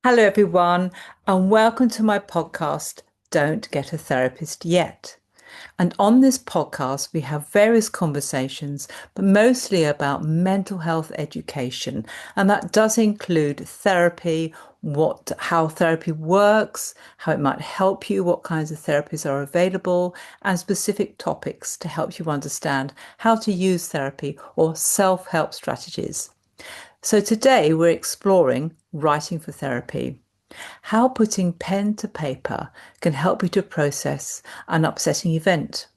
Hello, everyone, and welcome to my podcast, Don't Get a Therapist Yet. And on this podcast, we have various conversations, but mostly about mental health education. And that does include therapy, how therapy works, how it might help you, what kinds of therapies are available, and specific topics to help you understand how to use therapy or self-help strategies. So today we're exploring writing for therapy, how putting pen to paper can help you to process an upsetting event,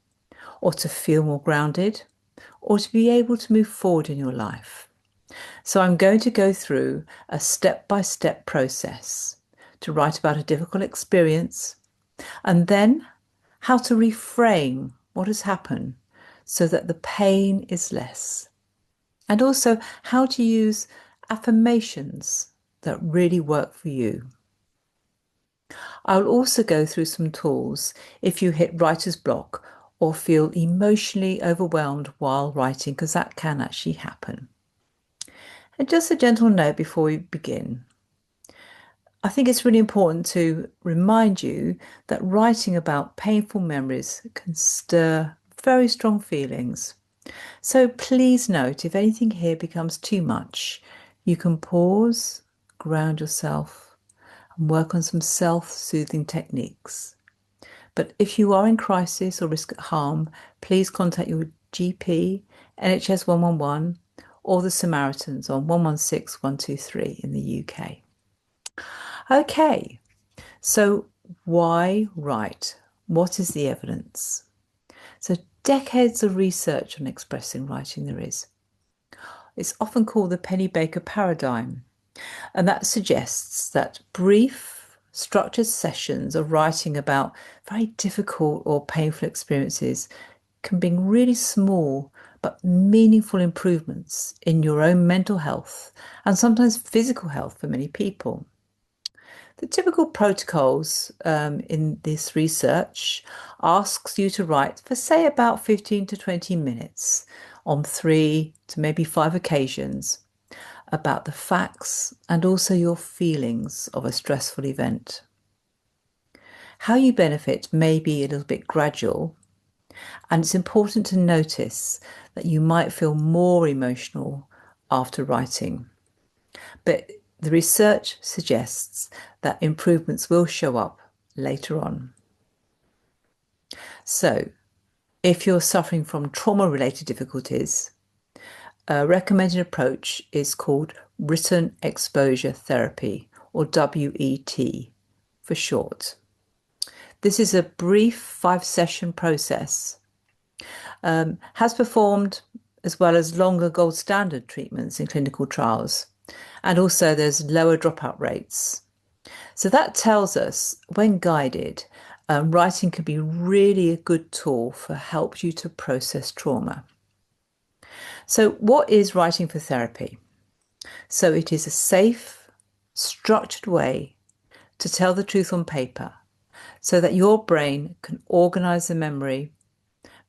or to feel more grounded, or to be able to move forward in your life. So I'm going to go through a step-by-step process to write about a difficult experience, and then how to reframe what has happened so that the pain is less. And also how to use affirmations that really work for you. I'll also go through some tools if you hit writer's block or feel emotionally overwhelmed while writing, because that can actually happen. And just a gentle note before we begin. I think it's really important to remind you that writing about painful memories can stir very strong feelings. So please note if anything here becomes too much, you can pause, ground yourself, and work on some self-soothing techniques. But if you are in crisis or risk of harm, please contact your GP, NHS 111, or the Samaritans on 116 123 in the UK. Okay, so why write? What is the evidence? So decades of research on expressing writing there is. It's often called the Penny Baker paradigm, and that suggests that brief, structured sessions of writing about very difficult or painful experiences can bring really small but meaningful improvements in your own mental health and sometimes physical health for many people. The typical protocols in this research asks you to write for, say, about 15 to 20 minutes on 3 to maybe 5 occasions about the facts and also your feelings of a stressful event. How you benefit may be a little bit gradual, and it's important to notice that you might feel more emotional after writing. But the research suggests that improvements will show up later on. So, if you're suffering from trauma-related difficulties, a recommended approach is called written exposure therapy, or WET for short. This is a brief 5-session process, has performed as well as longer gold standard treatments in clinical trials. And also there's lower dropout rates. So that tells us, when guided, writing can be really a good tool for help you to process trauma. So what is writing for therapy? So it is a safe, structured way to tell the truth on paper so that your brain can organize the memory,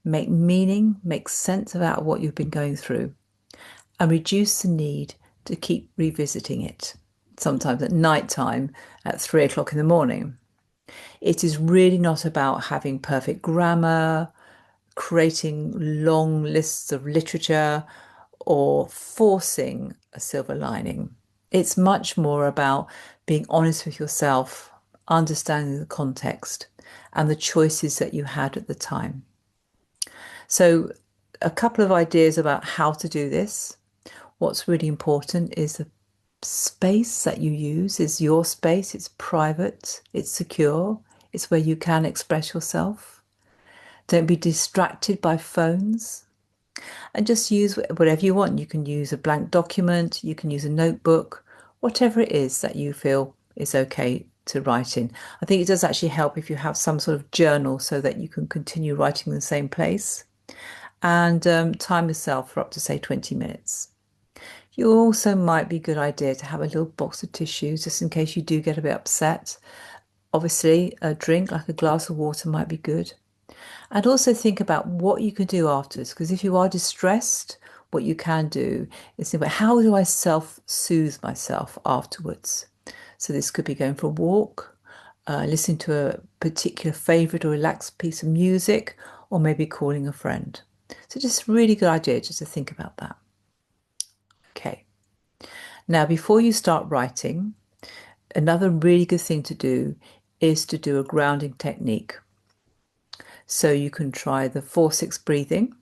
make meaning, make sense about what you've been going through, and reduce the need to keep revisiting it, sometimes at night time at 3 o'clock in the morning. It is really not about having perfect grammar, creating long lists of literature, or forcing a silver lining. It's much more about being honest with yourself, understanding the context and the choices that you had at the time. So a couple of ideas about how to do this. What's really important is the space that you use is your space. It's private, it's secure, it's where you can express yourself. Don't be distracted by phones, and just use whatever you want. You can use a blank document, you can use a notebook, whatever it is that you feel is okay to write in. I think it does actually help if you have some sort of journal so that you can continue writing in the same place, and time yourself for up to, say, 20 minutes. You also might be a good idea to have a little box of tissues just in case you do get a bit upset. Obviously, a drink like a glass of water might be good. And also think about what you can do afterwards, because if you are distressed, what you can do is think about, how do I self-soothe myself afterwards? So this could be going for a walk, listening to a particular favorite or relaxed piece of music, or maybe calling a friend. So just a really good idea just to think about that. Okay. Now, before you start writing, another really good thing to do is to do a grounding technique. So you can try the 4-6 breathing,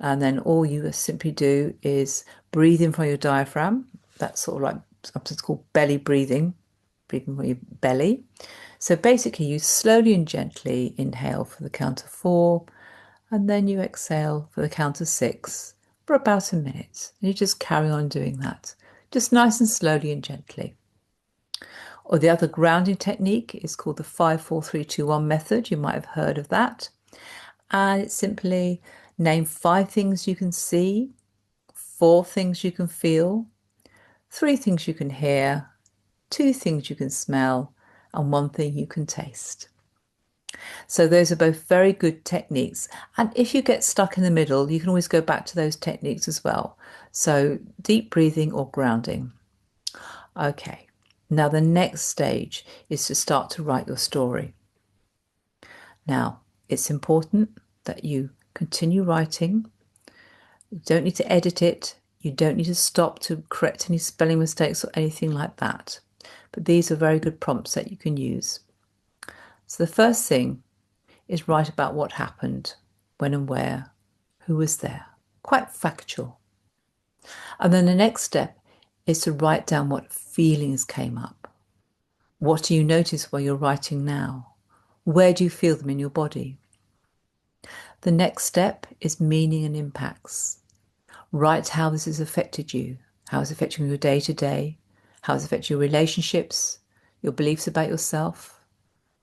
and then all you simply do is breathe in from your diaphragm. That's sort of like something's called belly breathing, breathing from your belly. So basically, you slowly and gently inhale for the count of 4, and then you exhale for the count of 6 for about a minute. And you just carry on doing that, just nice and slowly and gently. Or the other grounding technique is called the 5-4-3-2-1 method. You might have heard of that. And it's simply name 5 things you can see, 4 things you can feel, 3 things you can hear, 2 things you can smell, and 1 thing you can taste. So those are both very good techniques. And if you get stuck in the middle, you can always go back to those techniques as well. So deep breathing or grounding. Okay. Now the next stage is to start to write your story. Now, it's important that you continue writing. You don't need to edit it. You don't need to stop to correct any spelling mistakes or anything like that. But these are very good prompts that you can use. So the first thing is write about what happened, when and where, who was there. Quite factual. And then the next step is to write down what feelings came up. What do you notice while you're writing now? Where do you feel them in your body? The next step is meaning and impacts. Write how this has affected you, how it's affecting your day to day, how it's affecting your relationships, your beliefs about yourself,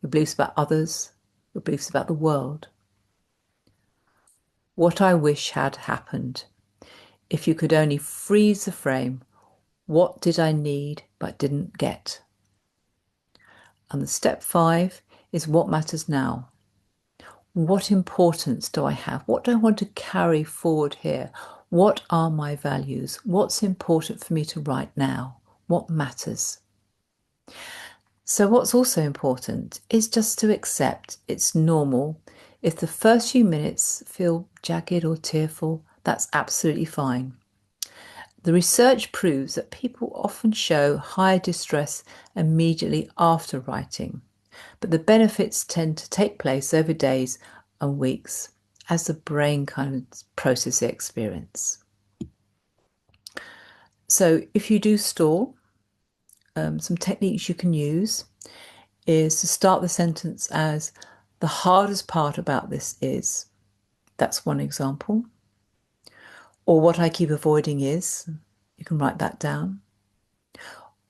your beliefs about others, your beliefs about the world. What I wish had happened. If you could only freeze the frame, what did I need but didn't get? And the step 5 is what matters now. What importance do I have? What do I want to carry forward here? What are my values? What's important for me to write now? What matters? So what's also important is just to accept it's normal. If the first few minutes feel jagged or tearful, that's absolutely fine. The research proves that people often show higher distress immediately after writing, but the benefits tend to take place over days and weeks as the brain kind of processes the experience. So if you do stall, some techniques you can use is to start the sentence as the hardest part about this is, that's one example. Or what I keep avoiding is, you can write that down.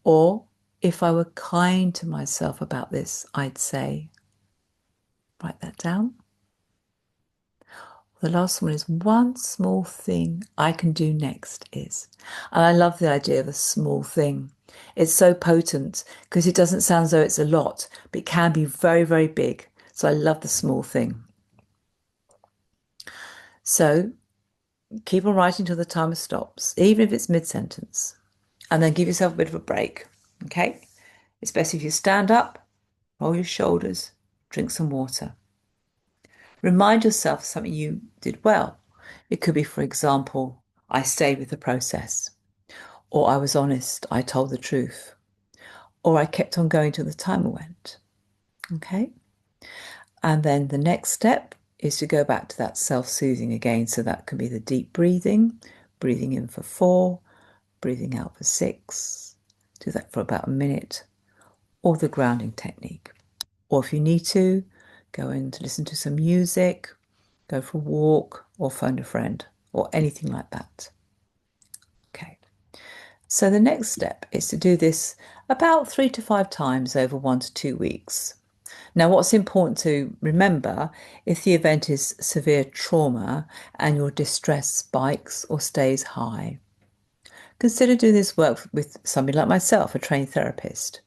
Or if I were kind to myself about this, I'd say, write that down. The last one is one small thing I can do next is. And I love the idea of a small thing. It's so potent because it doesn't sound as though it's a lot, but it can be very, very big. So I love the small thing. So keep on writing till the timer stops, even if it's mid-sentence. And then give yourself a bit of a break, okay? It's best if you stand up, roll your shoulders, drink some water. Remind yourself of something you did well. It could be, for example, I stayed with the process, or I was honest, I told the truth, or I kept on going till the timer went, okay? And then the next step is to go back to that self-soothing again. So that can be the deep breathing, breathing in for 4, breathing out for 6, do that for about a minute, or the grounding technique. Or if you need to, go in to listen to some music, go for a walk, or phone a friend, or anything like that. Okay. So the next step is to do this about 3 to 5 times over 1 to 2 weeks. Now, what's important to remember, if the event is severe trauma and your distress spikes or stays high, consider doing this work with somebody like myself, a trained therapist,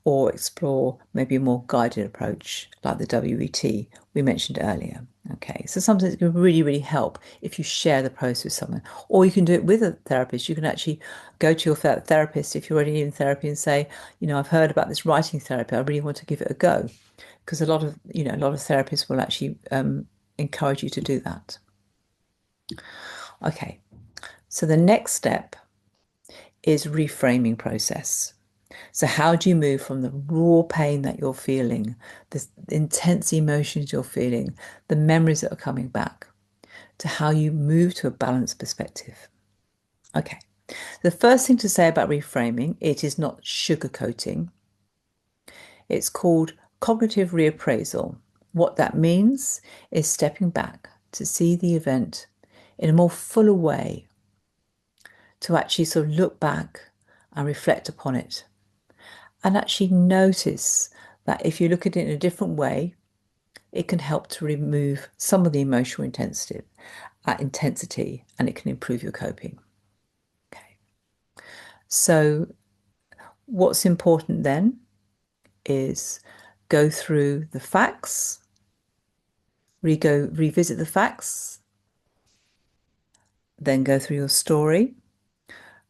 or explore maybe a more guided approach like the WET we mentioned earlier. Okay, so sometimes it can really, really help if you share the process with someone, or you can do it with a therapist. You can actually go to your therapist if you're already in therapy and say, I've heard about this writing therapy. I really want to give it a go, because a lot of therapists will actually encourage you to do that. Okay, so the next step is reframing process. So how do you move from the raw pain that you're feeling, the intense emotions you're feeling, the memories that are coming back, to how you move to a balanced perspective? Okay. The first thing to say about reframing, it is not sugarcoating. It's called cognitive reappraisal. What that means is stepping back to see the event in a more fuller way, to actually sort of look back and reflect upon it, and actually notice that if you look at it in a different way, it can help to remove some of the emotional intensity, and it can improve your coping. Okay. So what's important then is go through the facts, revisit the facts, then go through your story,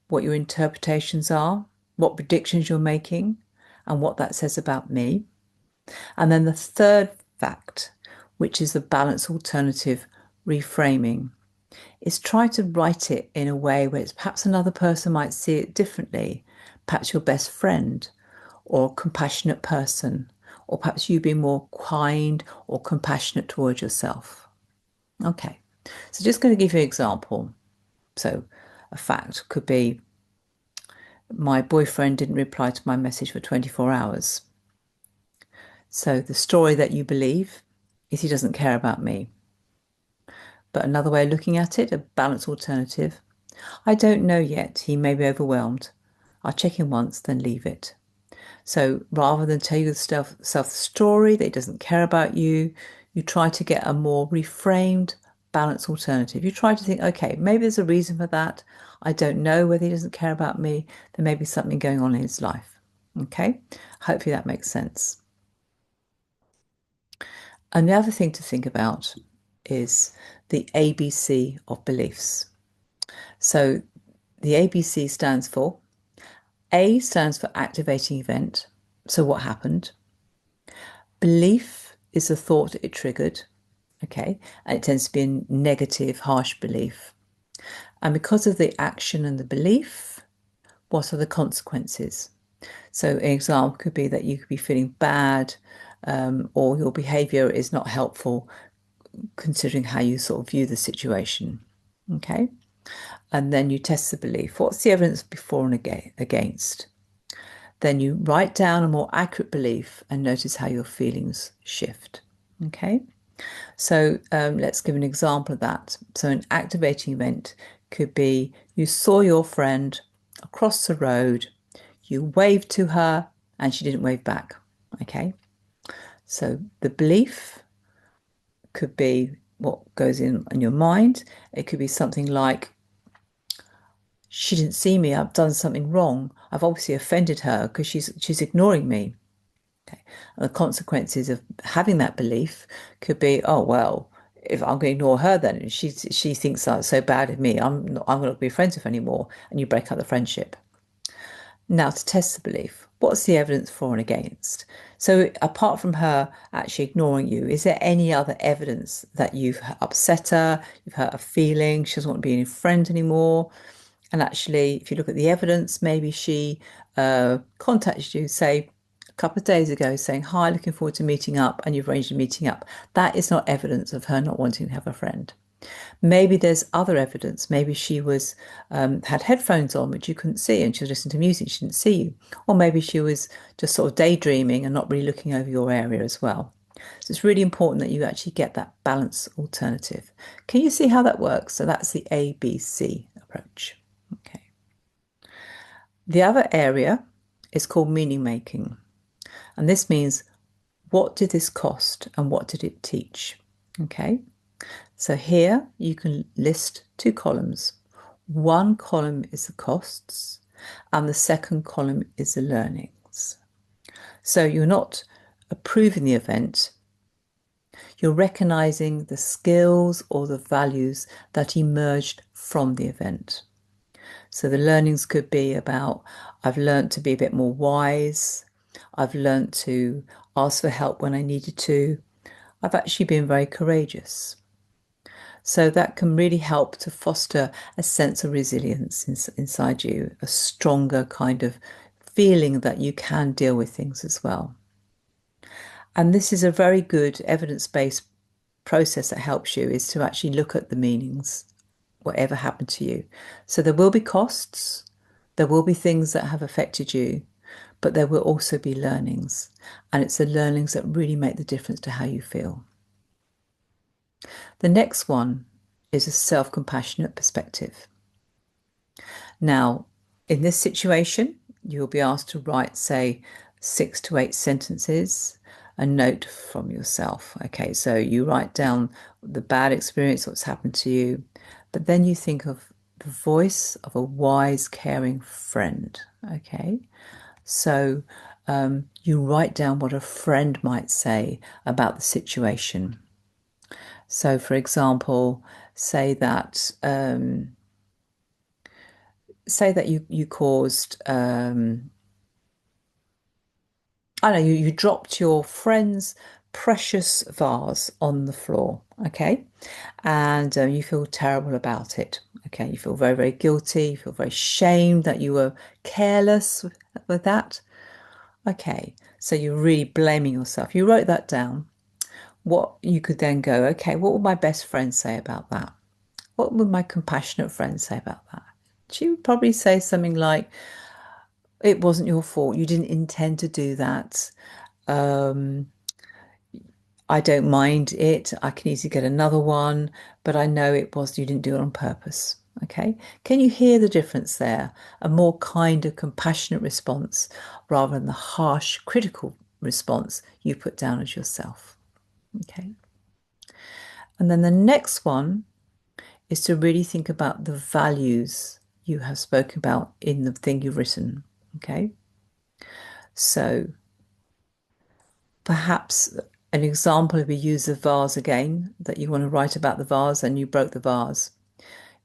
what your interpretations are, what predictions you're making, and what that says about me. And then the third fact, which is the balanced alternative reframing, is try to write it in a way where it's perhaps another person might see it differently, perhaps your best friend or compassionate person, or perhaps you being more kind or compassionate towards yourself. Okay, so just going to give you an example. So a fact could be, my boyfriend didn't reply to my message for 24 hours. So the story that you believe is he doesn't care about me. But another way of looking at it, a balanced alternative, I don't know yet. He may be overwhelmed. I'll check in once, then leave it. So rather than tell you the self story that he doesn't care about you, you try to get a more reframed, balanced alternative. You try to think, okay, maybe there's a reason for that. I don't know whether he doesn't care about me. There may be something going on in his life. Okay, hopefully that makes sense. And the other thing to think about is the ABC of beliefs. So the ABC stands for, A stands for activating event. So what happened? Belief is the thought it triggered. Okay. And it tends to be a negative, harsh belief. And because of the action and the belief, what are the consequences? So an example could be that you could be feeling bad, or your behavior is not helpful considering how you sort of view the situation. Okay. And then you test the belief. What's the evidence before and against? Then you write down a more accurate belief and notice how your feelings shift. Okay. So let's give an example of that. So an activating event could be, you saw your friend across the road, you waved to her and she didn't wave back. Okay. So the belief could be what goes in your mind. It could be something like, she didn't see me, I've done something wrong. I've obviously offended her because she's ignoring me. Okay. And the consequences of having that belief could be, oh well, if I'm going to ignore her, then she thinks that's so bad of me, I'm not be friends with her anymore, and you break up the friendship. Now to test the belief, what's the evidence for and against? So apart from her actually ignoring you, is there any other evidence that you've upset her, you've hurt her feeling, she doesn't want to be your friend anymore? And actually, if you look at the evidence, maybe she contacted you, say, a couple of days ago saying, hi, looking forward to meeting up, and you've arranged a meeting up. That is not evidence of her not wanting to have a friend. Maybe there's other evidence. Maybe she was had headphones on, which you couldn't see, and she was listening to music, she didn't see you. Or maybe she was just sort of daydreaming and not really looking over your area as well. So it's really important that you actually get that balanced alternative. Can you see how that works? So that's the ABC approach. Okay. The other area is called meaning making. And this means, what did this cost and what did it teach? Okay. So here you can list two columns. One column is the costs and the second column is the learnings. So you're not approving the event, You're recognizing the skills or the values that emerged from the event. So the learnings could be about, I've learned to be a bit more wise. I've learned to ask for help when I needed to. I've actually been very courageous. So that can really help to foster a sense of resilience inside you, a stronger kind of feeling that you can deal with things as well. And this is a very good evidence-based process that helps you is to actually look at the meanings, whatever happened to you. So there will be costs, there will be things that have affected you, but there will also be learnings. And it's the learnings that really make the difference to how you feel. The next one is a self-compassionate perspective. Now, in this situation, you'll be asked to write, say, 6 to 8 sentences, a note from yourself. Okay, so you write down the bad experience, what's happened to you, but then you think of the voice of a wise, caring friend. Okay, so you write down what a friend might say about the situation. So, for example, say that you caused I know you dropped your friend's precious vase on the floor, okay, and you feel terrible about it. Okay, you feel very, very guilty. You feel very shamed that you were careless with that. Okay, so you're really blaming yourself. You wrote that down. What you could then go, okay, what would my best friend say about that? What would my compassionate friend say about that? She would probably say something like, it wasn't your fault. You didn't intend to do that. Um, I don't mind it. I can easily get another one, but I know it was, you didn't do it on purpose. Okay. Can you hear the difference there? A more kinder, compassionate response rather than the harsh, critical response you put down as yourself. Okay. And then the next one is to really think about the values you have spoken about in the thing you've written. Okay. So perhaps an example, if we use the vase again, that you want to write about the vase and you broke the vase.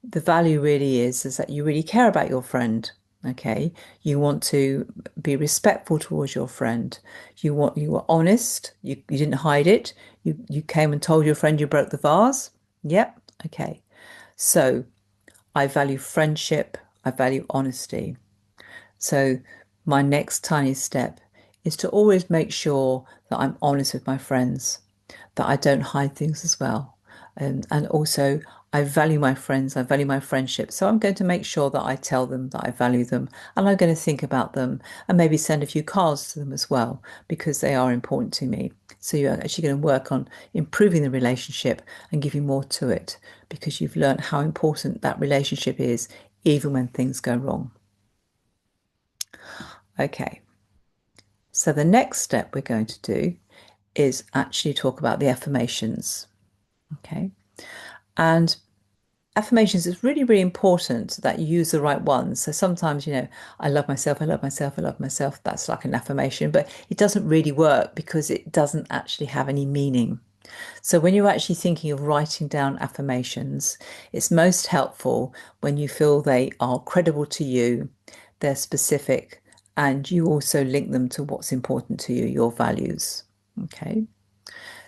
The value really is that you really care about your friend. Okay. You want to be respectful towards your friend. You were honest. You didn't hide it. You came and told your friend you broke the vase. Yep. Okay. So I value friendship. I value honesty. So my next tiny step is to always make sure that I'm honest with my friends, that I don't hide things as well. And also, I value my friends, I value my friendship. So I'm going to make sure that I tell them that I value them and I'm going to think about them and maybe send a few cards to them as well because they are important to me. So you're actually going to work on improving the relationship and giving more to it because you've learned how important that relationship is, even when things go wrong. Okay, so the next step we're going to do is actually talk about the affirmations. Okay, and affirmations is really, really important that you use the right ones. So sometimes, I love myself, I love myself, I love myself. That's like an affirmation, but it doesn't really work because it doesn't actually have any meaning. So when you're actually thinking of writing down affirmations, it's most helpful when you feel they are credible to you, they're specific, and you also link them to what's important to you, your values. Okay.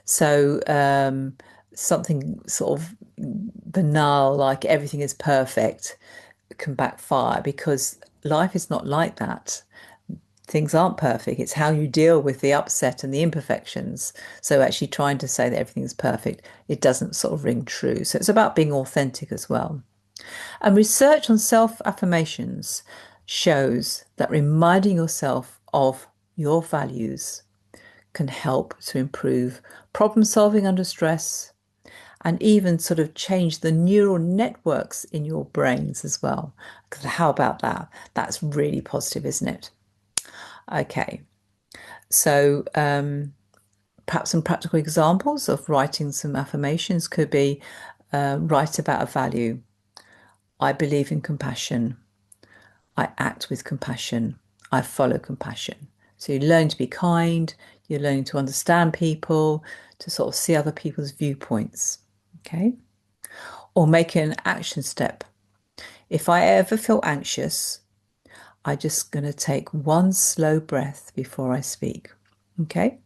So something sort of banal, like everything is perfect, can backfire because life is not like that. Things aren't perfect. It's how you deal with the upset and the imperfections. So actually trying to say that everything is perfect, it doesn't sort of ring true. So it's about being authentic as well. And research on self-affirmations shows that reminding yourself of your values can help to improve problem solving under stress and even sort of change the neural networks in your brains as well. How about that? That's really positive, isn't it? Okay, so perhaps some practical examples of writing some affirmations could be write about a value. I believe in compassion. I act with compassion. I follow compassion. So you learn to be kind, You're learning to understand people, to sort of see other people's viewpoints. Okay. Or make it an action step. If I ever feel anxious, I'm just going to take one slow breath before I speak. Okay.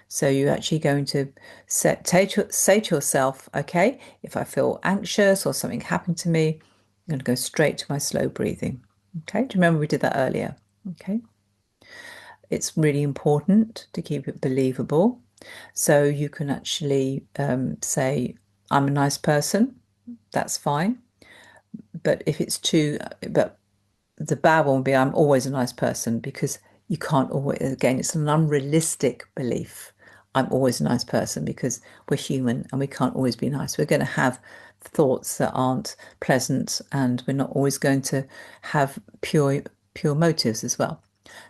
So you're actually going to say to yourself, okay, if I feel anxious or something happened to me, I'm going to go straight to my slow breathing. Okay. Do you remember we did that earlier? Okay. It's really important to keep it believable. So you can actually say, I'm a nice person. That's fine. But if it's too, but the bad one would be I'm always a nice person, because you can't always, again, it's an unrealistic belief. I'm always a nice person, because we're human and we can't always be nice. We're going to have thoughts that aren't pleasant, and we're not always going to have pure motives as well.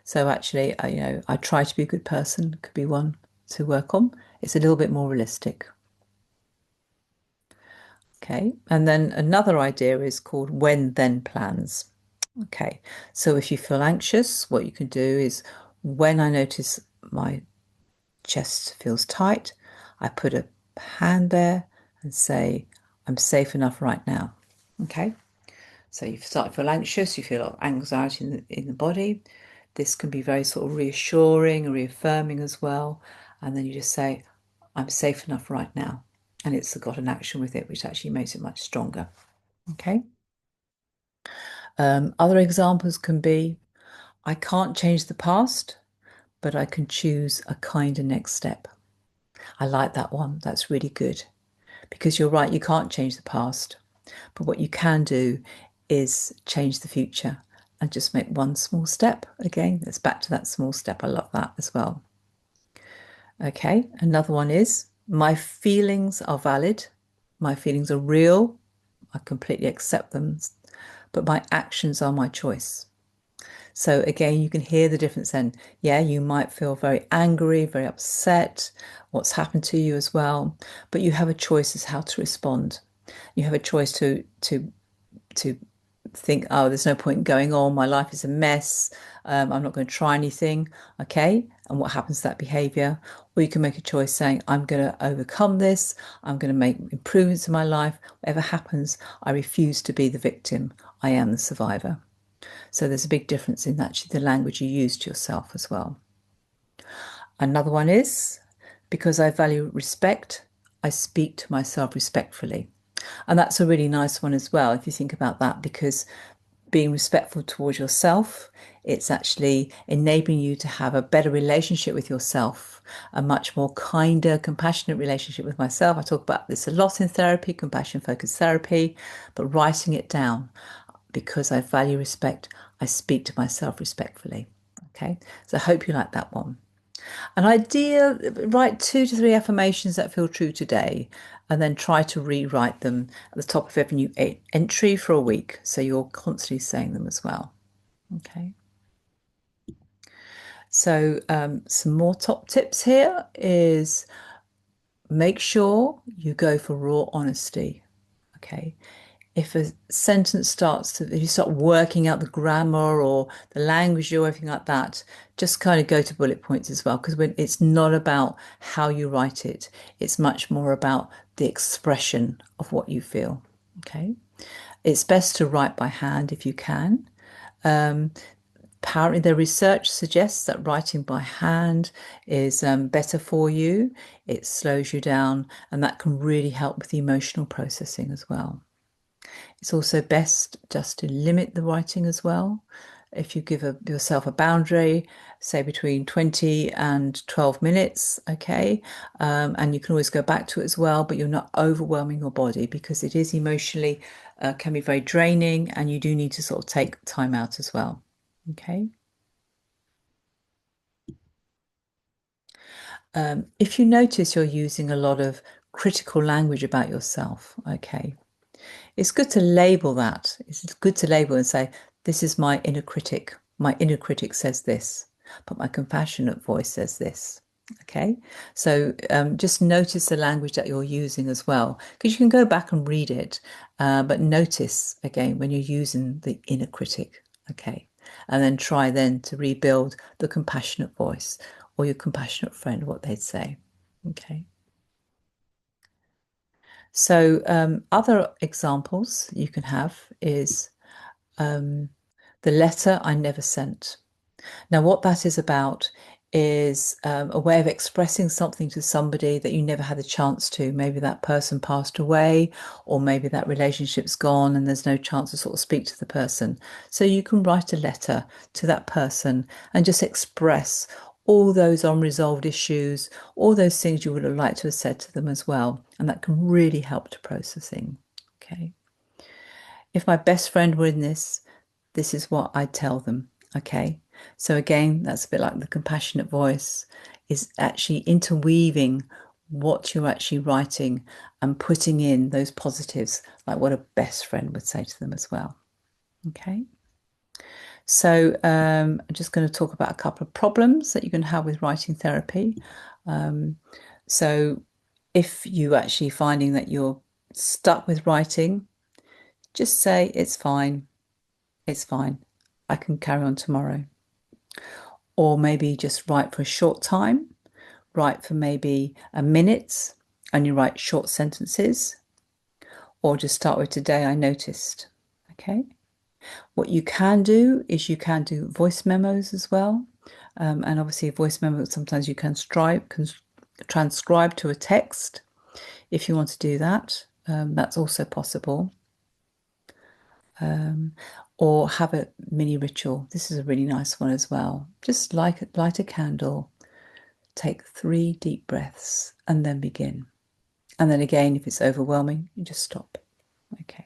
So actually, I try to be a good person could be one to work on. It's a little bit more realistic. Okay. And then another idea is called when then plans. Okay, so if you feel anxious, what you can do is when I notice my chest feels tight, I put a hand there and say, I'm safe enough right now. Okay, so you start to feel anxious, you feel a lot of anxiety in the body. This can be very sort of reassuring, reaffirming as well. And then you just say, I'm safe enough right now. And it's got an action with it, which actually makes it much stronger. Okay. Other examples can be, I can't change the past, but I can choose a kinder next step. I like that one. That's really good, because you're right, you can't change the past, but what you can do is change the future and just make one small step. Again, it's back to that small step. I love that as well. Okay, another one is my feelings are valid. My feelings are real. I completely accept them, but my actions are my choice. So again, you can hear the difference then. Yeah, you might feel very angry, very upset, what's happened to you as well, but you have a choice as how to respond. You have a choice to think, oh, there's no point in going on. My life is a mess. I'm not going to try anything. Okay. And what happens to that behavior? Or you can make a choice saying, I'm going to overcome this. I'm going to make improvements in my life. Whatever happens, I refuse to be the victim. I am the survivor. So there's a big difference in actually the language you use to yourself as well. Another one is, because I value respect, I speak to myself respectfully. And that's a really nice one as well, if you think about that, because being respectful towards yourself, it's actually enabling you to have a better relationship with yourself, a much more kinder, compassionate relationship with myself. I talk about this a lot in therapy, compassion focused therapy, but writing it down, because I value respect, I speak to myself respectfully. Okay, so I hope you like that one. An idea, write 2 to 3 affirmations that feel true today, and then try to rewrite them at the top of every new entry for a week. So you're constantly saying them as well. Okay. So some more top tips here is make sure you go for raw honesty. Okay. If a sentence starts to, if you start working out the grammar or the language or everything like that, just kind of go to bullet points as well, because when it's not about how you write it, it's much more about the expression of what you feel. Okay. It's best to write by hand if you can. Apparently, the research suggests that writing by hand is better for you. It slows you down, and that can really help with the emotional processing as well. It's also best just to limit the writing as well. If you give yourself a boundary, say between 20 and 12 minutes, okay, and you can always go back to it as well, but you're not overwhelming your body, because it is emotionally, can be very draining, and you do need to sort of take time out as well, okay. If you notice you're using a lot of critical language about yourself, okay, it's good to label that. It's good to label and say, this is my inner critic. My inner critic says this, but my compassionate voice says this. Okay, so just notice the language that you're using as well, because you can go back and read it, but notice again when you're using the inner critic. Okay, and then try then to rebuild the compassionate voice, or your compassionate friend, what they'd say. Okay. So, other examples you can have is um, the letter I never sent. Now, what that is about is a way of expressing something to somebody that you never had a chance to. Maybe that person passed away, or maybe that relationship's gone and there's no chance to sort of speak to the person. So you can write a letter to that person and just express all those unresolved issues, all those things you would have liked to have said to them as well. And that can really help to processing. Okay. If my best friend were in this is what I'd tell them. Okay. So again, that's a bit like the compassionate voice is actually interweaving what you're actually writing and putting in those positives, like what a best friend would say to them as well. Okay. So I'm just going to talk about a couple of problems that you can have with writing therapy. Um, so if you actually finding that you're stuck with writing, just say it's fine. It's fine. I can carry on tomorrow. Or maybe just write for a short time, write for maybe a minute, and you write short sentences, or just start with today I noticed. Okay. What you can do is you can do voice memos as well. And obviously, a voice memo sometimes you can transcribe to a text if you want to do that. That's also possible. Or have a mini ritual. This is a really nice one as well. Just light a candle, take 3 deep breaths, and then begin. And then again, if it's overwhelming, you just stop. Okay.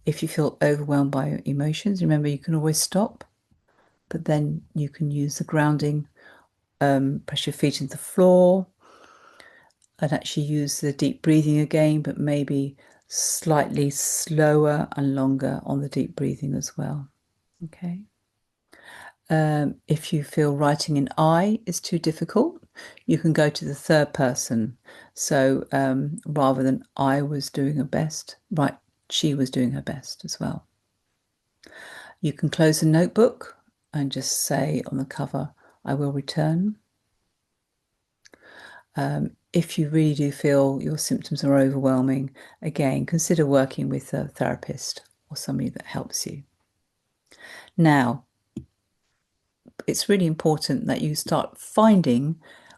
If you feel overwhelmed by emotions, remember you can always stop, but then you can use the grounding, press your feet into the floor, and actually use the deep breathing again, but maybe slightly slower and longer on the deep breathing as well. Okay. If you feel writing in I is too difficult, you can go to the third person. So rather than I was doing her best, right, she was doing her best as well. You can close the notebook and just say on the cover, I will return. If you really do feel your symptoms are overwhelming, again, consider working with a therapist or somebody that helps you. Now, it's really important that you start finding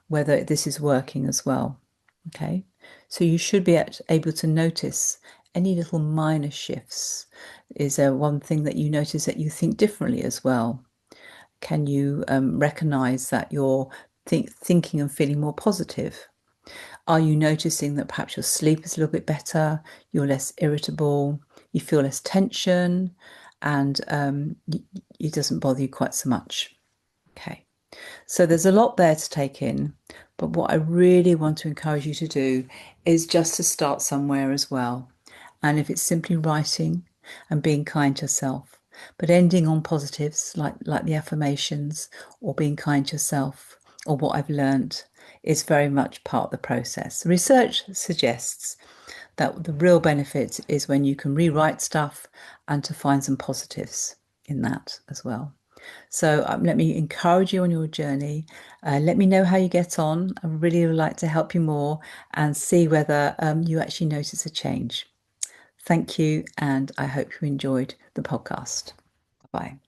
whether this is working as well. Okay, so you should be able to notice any little minor shifts. Is there one thing that you notice that you think differently as well? Can you recognize that you're thinking and feeling more positive? Are you noticing that perhaps your sleep is a little bit better, you're less irritable, you feel less tension, and it doesn't bother you quite so much? Okay, so there's a lot there to take in, but what I really want to encourage you to do is just to start somewhere as well. And if it's simply writing and being kind to yourself, but ending on positives like the affirmations or being kind to yourself or what I've learned is very much part of the process. Research suggests that the real benefit is when you can rewrite stuff and to find some positives in that as well. So let me encourage you on your journey. Let me know how you get on. I really would like to help you more and see whether you actually notice a change. Thank you, and I hope you enjoyed the podcast. Bye.